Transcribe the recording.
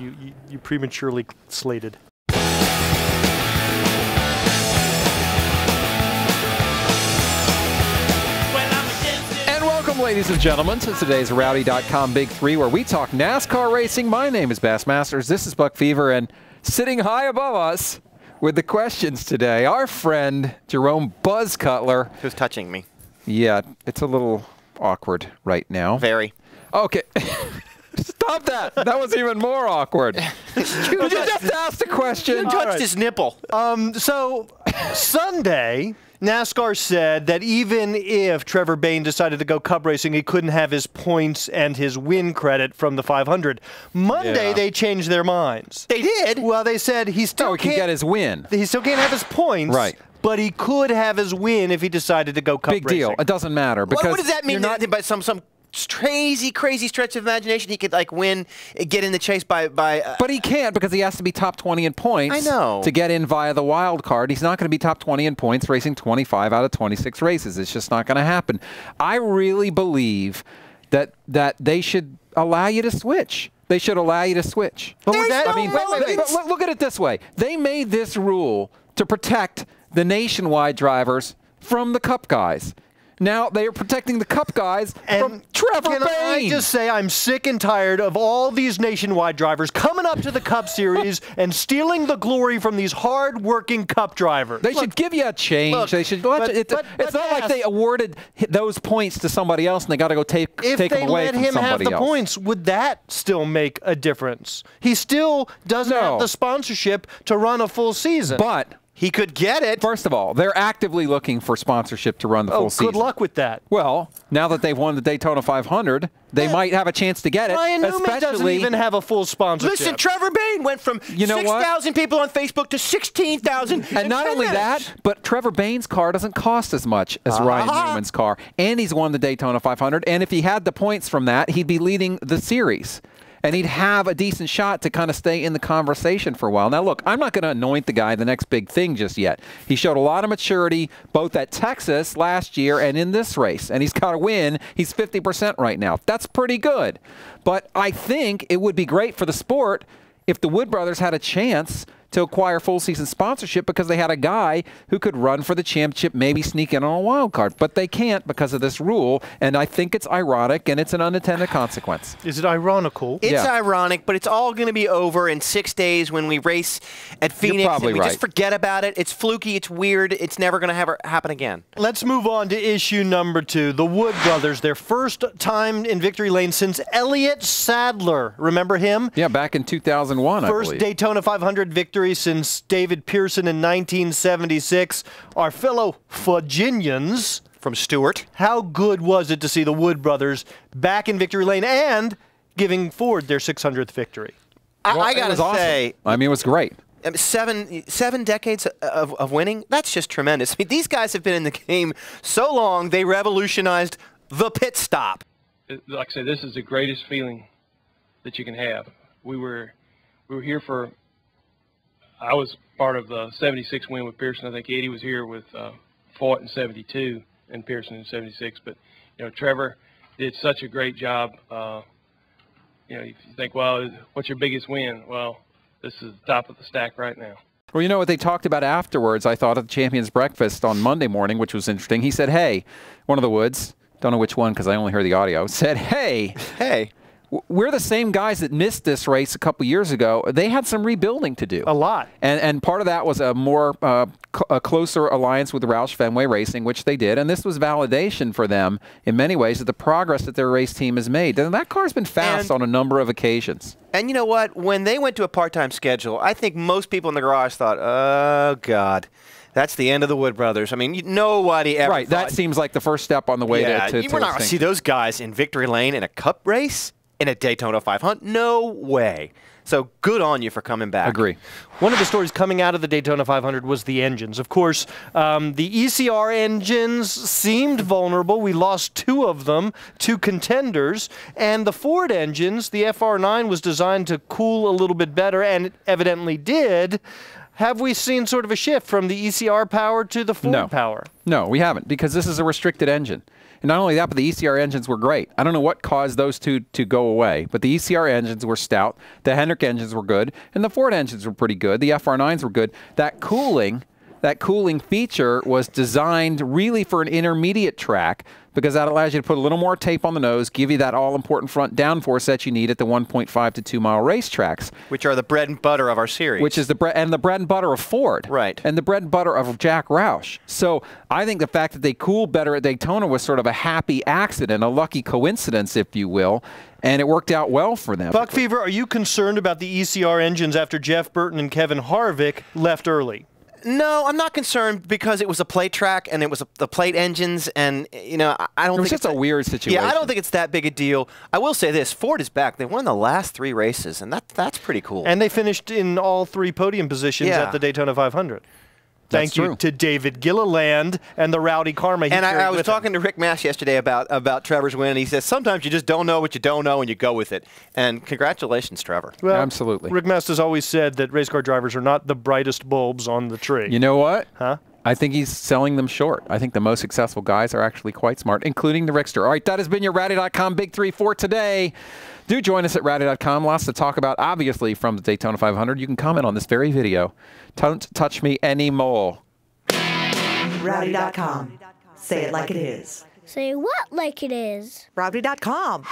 you prematurely slated. Ladies and gentlemen, to today's Rowdy.com Big Three, where we talk NASCAR racing. My name is Bassmasters. This is Buck Fever, and sitting high above us with the questions today, our friend Jerome Buzz Cutler. Who's touching me? Yeah, it's a little awkward right now. Very. Okay. Stop that. That was even more awkward. Could you just ask the question? You touched his nipple. So, Sunday, NASCAR said that even if Trevor Bayne decided to go Cup racing, he couldn't have his points and his win credit from the 500. Monday, they changed their minds. They did? Well, they said he still can't get his win. He still can't have his points. Right. But he could have his win if he decided to go Cup racing. Big deal. It doesn't matter. Because what does that mean? By some crazy stretch of imagination, he could like win, get in the chase by. But he can't, because he has to be top 20 in points. I know. To get in via the wild card. He's not going to be top 20 in points racing 25 out of 26 races. It's just not going to happen. I really believe that they should allow you to switch. They should allow you to switch. But look at it this way. They made this rule to protect the nationwide drivers from the Cup guys. Now they are protecting the Cup guys from Trevor Bayne. Can I just say I'm sick and tired of all these nationwide drivers coming up to the Cup Series and stealing the glory from these hard-working Cup drivers. They should give you a change. They should. It's not like they awarded those points to somebody else and they got to go take them away from somebody else. If they let him have the points, would that still make a difference? He still doesn't have the sponsorship to run a full season. But he could get it. First of all, they're actively looking for sponsorship to run the full season. Good luck with that. Well, now that they've won the Daytona 500, they might have a chance to get it. Ryan Newman doesn't even have a full sponsorship. Listen, Trevor Bayne went from 6,000 people on Facebook to 16,000. And not only that, but Trevor Bayne's car doesn't cost as much as Ryan Newman's car. And he's won the Daytona 500. And if he had the points from that, he'd be leading the series. And he'd have a decent shot to kind of stay in the conversation for a while. Now, look, I'm not going to anoint the guy the next big thing just yet. He showed a lot of maturity both at Texas last year and in this race. And he's got to win. He's 50% right now. That's pretty good. But I think it would be great for the sport if the Wood brothers had a chance to acquire full season sponsorship, because they had a guy who could run for the championship, maybe sneak in on a wild card. But they can't because of this rule, and I think it's ironic, and it's an unintended consequence. Is it ironical? It's ironic, but it's all going to be over in 6 days when we race at Phoenix. You're probably and we right. just forget about it. It's fluky. It's weird. It's never going to happen again. Let's move on to issue number 2. The Wood brothers, their first time in victory lane since Elliott Sadler. Remember him? Yeah, back in 2001, I believe. First Daytona 500 victory since David Pearson in 1976. Our fellow Virginians from Stewart. How good was it to see the Wood brothers back in victory lane and giving Ford their 600th victory? I got to say, I mean, it was great. 7 decades of winning, that's just tremendous. I mean, these guys have been in the game so long, they revolutionized the pit stop. Like I said, this is the greatest feeling that you can have. We were here for, I was part of the 76 win with Pearson. I think Eddie was here with Fort in 72 and Pearson in 76. But, you know, Trevor did such a great job. You know, you think, well, what's your biggest win? Well, this is the top of the stack right now. Well, you know what they talked about afterwards, I thought, at the Champions Breakfast on Monday morning, which was interesting. He said, hey, one of the Woods, don't know which one because I only heard the audio, said, hey, we're the same guys that missed this race a couple years ago. They had some rebuilding to do. A lot. And part of that was a more a closer alliance with Roush Fenway Racing, which they did. And this was validation for them in many ways of the progress that their race team has made. And that car's been fast on a number of occasions. And you know what? When they went to a part-time schedule, I think most people in the garage thought, oh, God. That's the end of the Wood brothers. I mean, nobody ever Right, that seems like the first step on the way to we're not going to see those guys in victory lane in a Cup race, in a Daytona 500. No way. So good on you for coming back. Agree. One of the stories coming out of the Daytona 500 was the engines. Of course, the ECR engines seemed vulnerable. We lost 2 of them, 2 contenders. And the Ford engines, the FR9 was designed to cool a little bit better, and it evidently did, have we seen sort of a shift from the ECR power to the Ford power? No, we haven't, because this is a restricted engine. And not only that, but the ECR engines were great. I don't know what caused those two to go away, but the ECR engines were stout, the Hendrick engines were good, and the Ford engines were pretty good. The FR9s were good. That cooling feature was designed really for an intermediate track, because that allows you to put a little more tape on the nose, give you that all-important front downforce that you need at the 1.5 to 2 mile racetracks. Which are the bread and butter of our series. Which is the bread and butter of Ford. Right. And the bread and butter of Jack Roush. So I think the fact that they cooled better at Daytona was sort of a happy accident, a lucky coincidence, if you will. And it worked out well for them. Buck Fever, are you concerned about the ECR engines after Jeff Burton and Kevin Harvick left early? No, I'm not concerned, because it was a plate track and it was the plate engines, and I don't think it was just a weird situation. Yeah, I don't think it's that big a deal. I will say this: Ford is back. They won the last 3 races, and that's pretty cool. And they finished in all 3 podium positions at the Daytona 500. Thank you to David Gilliland and the Rowdy Karma. And I was talking to Rick Mass yesterday about Trevor's win, and he says sometimes you just don't know what you don't know and you go with it. And congratulations, Trevor. Well, absolutely. Rick Mass has always said that race car drivers are not the brightest bulbs on the tree. You know what? Huh? I think he's selling them short. I think the most successful guys are actually quite smart, including the Rickster. All right, that has been your Rowdy.com Big 3 for today. Do join us at Rowdy.com. Lots to talk about, obviously, from the Daytona 500. You can comment on this very video. Don't touch me anymore. Rowdy.com. Say it like it is. Say what like it is? Rowdy.com.